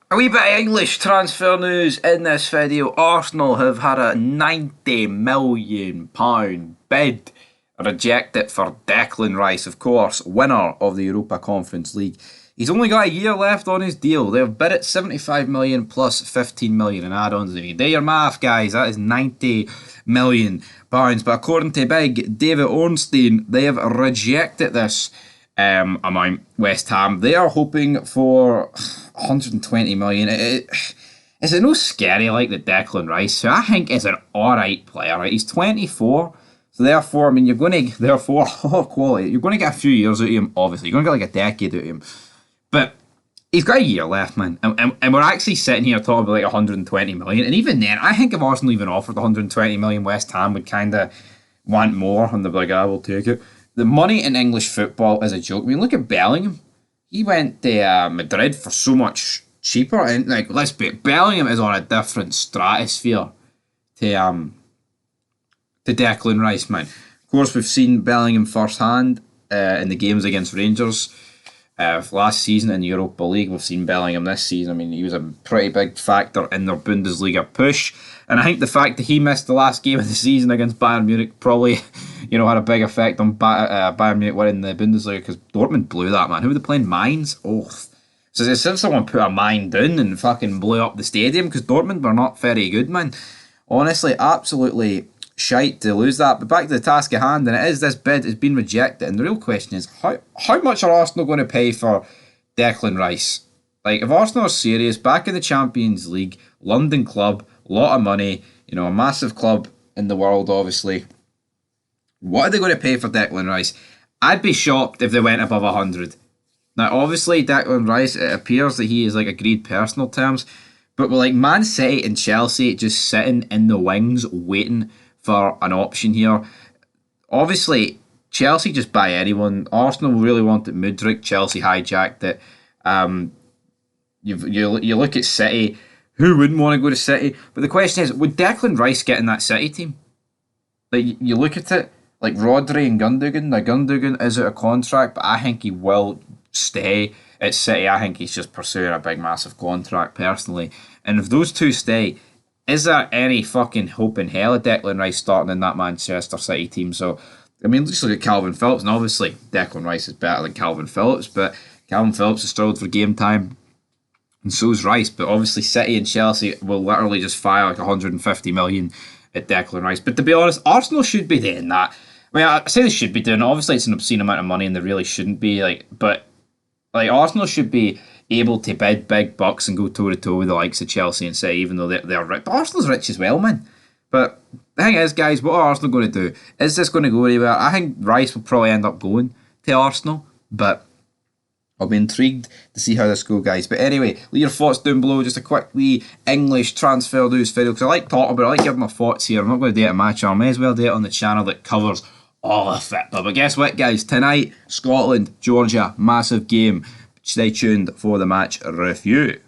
A wee bit of English transfer news in this video. Arsenal have had a £90 million bid rejected for Declan Rice, of course, winner of the Europa Conference League. He's only got a year left on his deal. They've bid at 75 million plus 15 million in add-ons. If you do your math, guys, that is £90 million. But according to Big David Ornstein, they have rejected this amount. West Ham, they are hoping for 120 million. Is it no scary like the Declan Rice, who I think is an alright player, right? He's 24, so therefore, I mean, you're going to, therefore, quality, you're going to get a few years out of him, obviously. You're going to get like a decade out of him. But he's got a year left, man. And we're actually sitting here talking about like 120 million. And even then, I think if Arsenal even offered 120 million, West Ham would kind of want more, and they'd be like, I will take it. The money in English football is a joke. I mean, look at Bellingham. He went to Madrid for so much cheaper, and like, let's be, Bellingham is on a different stratosphere to Declan Rice, man. Of course, we've seen Bellingham firsthand in the games against Rangers last season in the Europa League. We've seen Bellingham this season. I mean, he was a pretty big factor in their Bundesliga push, and I think the fact that he missed the last game of the season against Bayern Munich probably, had a big effect on Bayern Munich winning the Bundesliga, because Dortmund blew that, man. Who were they playing? Mainz? Oh. So as if someone put a mine down and fucking blew up the stadium, because Dortmund were not very good, man. Honestly, absolutely shite to lose that. But back to the task at hand, and it is, this bid has been rejected, and the real question is, how much are Arsenal going to pay for Declan Rice? Like, if Arsenal are serious, back in the Champions League, London club, lot of money, a massive club in the world, obviously. What are they going to pay for Declan Rice? I'd be shocked if they went above 100. Now, obviously, Declan Rice, it appears that he is like agreed personal terms, but with like Man City and Chelsea just sitting in the wings waiting for an option here. Obviously, Chelsea just buy anyone. Arsenal really wanted Mudryk. Chelsea hijacked it. You look at City. Who wouldn't want to go to City? But the question is, would Declan Rice get in that City team? Like, you look at it, like Rodri and Gundogan. Now, Gundogan is out of contract, but I think he will stay at City. I think he's just pursuing a big, massive contract, personally. And if those two stay, is there any fucking hope in hell of Declan Rice starting in that Manchester City team? So, I mean, just look at Calvin Phillips, and obviously Declan Rice is better than Calvin Phillips, but Calvin Phillips has struggled for game time, and so's Rice. But obviously City and Chelsea will literally just fire like 150 million at Declan Rice. But to be honest, Arsenal should be doing that. I mean, I say they should be doing it. Obviously, it's an obscene amount of money, and they really shouldn't be. But Arsenal should be able to bid big bucks and go toe to toe with the likes of Chelsea and City, even though they're rich. But Arsenal's rich as well, man. But the thing is, guys, what are Arsenal going to do? Is this going to go anywhere? I think Rice will probably end up going to Arsenal, but I'll be intrigued to see how this goes, guys. But anyway, leave your thoughts down below. Just a quick wee English transfer news video, because I like talking about it. I like giving my thoughts here. I'm not going to do it on my channel. I may as well do it on the channel that covers all of it. But guess what, guys? Tonight, Scotland, Georgia, massive game. Stay tuned for the match review.